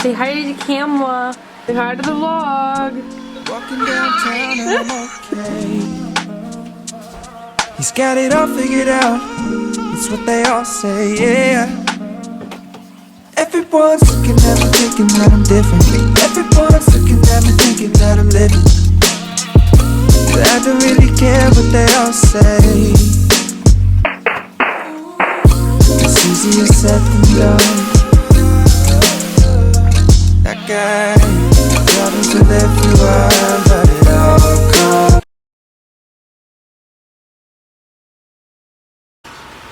say hi to the camera. Say hi to the vlog. Walking downtown and I'm okay. He's got it all figured out. It's what they all say, yeah. Everyone's looking at me thinking that I'm different. Everyone's looking at me thinking that I'm living. But I don't really care what they all say. It's easier said than done. That guy trying to live through one, but it all comes.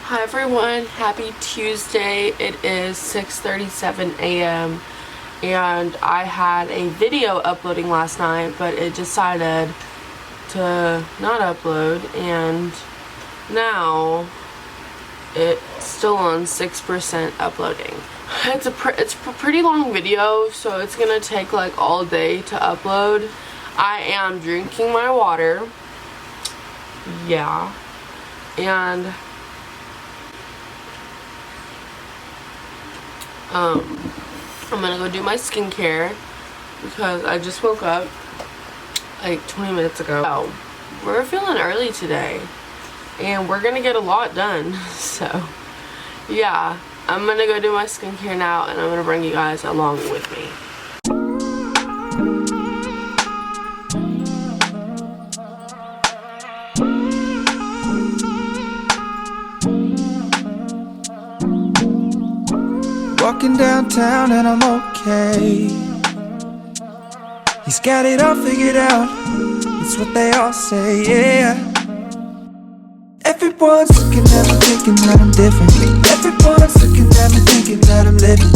Hi everyone, happy Tuesday. It is 6:37 a.m. and I had a video uploading last night, but it decided to not upload, and now it's still on 6% uploading. It's a pretty long video, so it's gonna take like all day to upload. I am drinking my water, yeah, and I'm gonna go do my skincare because I just woke up like 20 minutes ago. So we're feeling early today and we're gonna get a lot done. So yeah, I'm gonna go do my skincare now and I'm gonna bring you guys along with me. Walking downtown and I'm okay. He's got it all figured out. It's what they all say, yeah. Everyone's looking at me thinking that I'm different. Everyone's looking at me thinking that I'm living.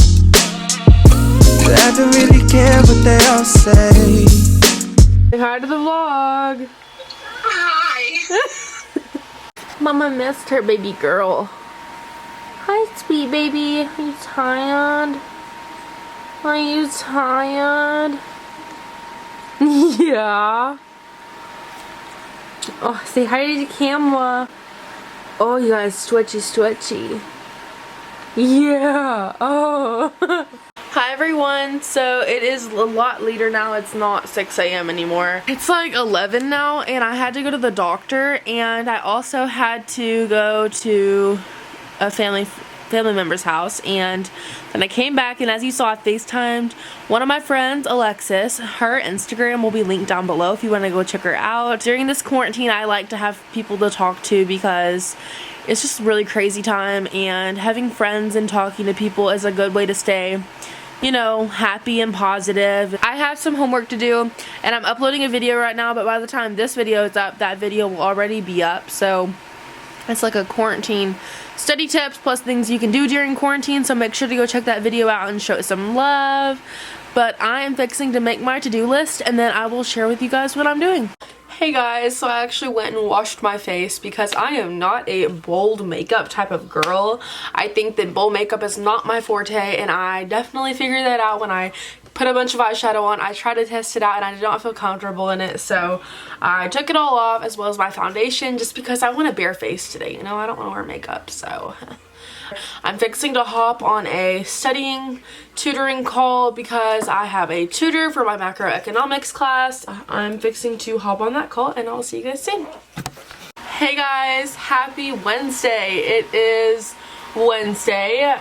But I don't really care what they all say. Say hi to the vlog. Hi. Mama missed her baby girl. Hi, sweet baby. Are you tired? Are you tired? Yeah. Oh, say hi to the camera. Oh, you guys, stretchy. Yeah. Oh. Hi, everyone. So, it is a lot later now. It's not 6 a.m. anymore. It's like 11 now, and I had to go to the doctor, and I also had to go to a family member's house, and then I came back, and as you saw, I FaceTimed one of my friends, Alexis. Her Instagram will be linked down below if you want to go check her out. During this quarantine, I like to have people to talk to because it's just a really crazy time, and having friends and talking to people is a good way to stay, you know, happy and positive. I have some homework to do, and I'm uploading a video right now, but by the time this video is up, that video will already be up. So it's like a quarantine study tips plus things you can do during quarantine, so make sure to go check that video out and show it some love. But I am fixing to make my to-do list, and then I will share with you guys what I'm doing. Hey guys, so I actually went and washed my face because I am not a bold makeup type of girl. I think that bold makeup is not my forte, and I definitely figured that out when I put a bunch of eyeshadow on. I tried to test it out and I did not feel comfortable in it, so I took it all off, as well as my foundation, just because I want a bare face today, you know. I don't want to wear makeup, so I'm fixing to hop on a tutoring call because I have a tutor for my macroeconomics class. I'm fixing to hop on that call, and I'll see you guys soon. Hey guys, happy Wednesday. It is Wednesday,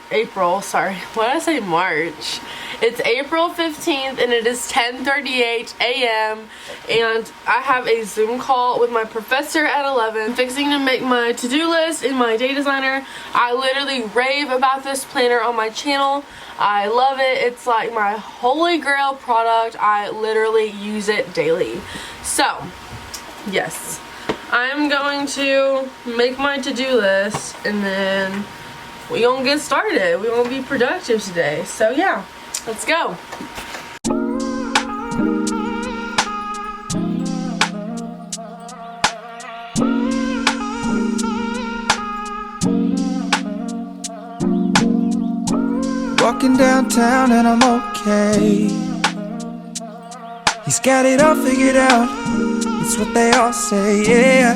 April, sorry, why did I say March? It's April 15th and it is 10:38 a.m. and I have a Zoom call with my professor at 11. I'm fixing to make my to-do list in my day designer. I literally rave about this planner on my channel. I love it. It's like my holy grail product. I literally use it daily. So, yes. I'm going to make my to-do list, and then we gonna get started. We gonna be productive today. So yeah, let's go. Walking downtown and I'm okay. He's got it all figured out. It's what they all say, yeah.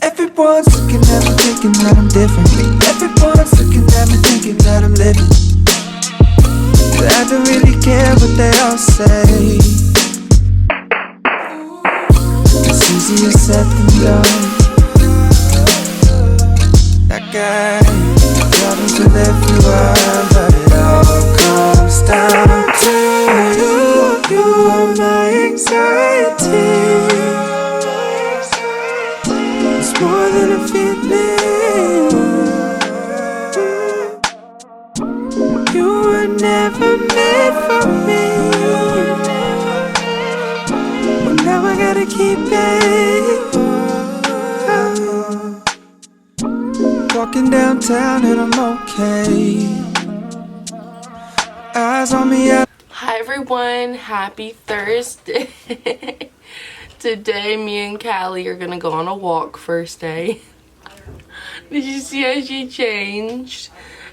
Everyone's looking at me thinking that I'm different. Everyone's looking at me thinking that I'm living. But I don't really care what they all say. It's easier said than done. That guy problems with everyone, but it all comes down to you. You are my anxiety. It's more than a feeling. You were never meant for me. But now I gotta keep it. Walking downtown and I'm okay. Eyes on me. Hi everyone, happy Thursday. Today me and Callie are gonna go on a walk first day. Did you see how she changed?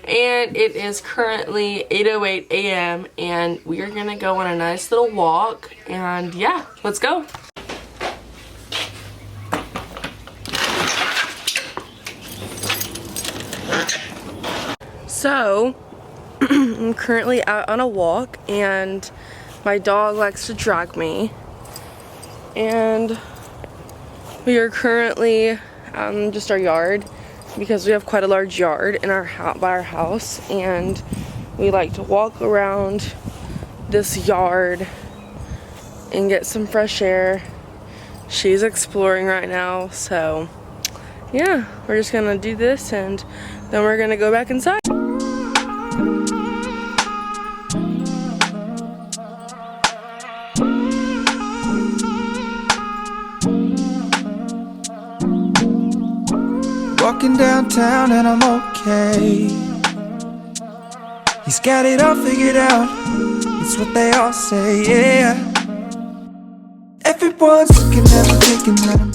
And it is currently 8:08 a.m. and we are gonna go on a nice little walk, and yeah, let's go. So I'm currently out on a walk and my dog likes to drag me, and we are currently just our yard, because we have quite a large yard in our by our house, and we like to walk around this yard and get some fresh air. She's exploring right now, so yeah, we're just gonna do this and then we're gonna go back inside. Walking downtown and I'm okay. He's got it all figured out. It's what they all say, yeah. Everyone's looking at me thinking that I'm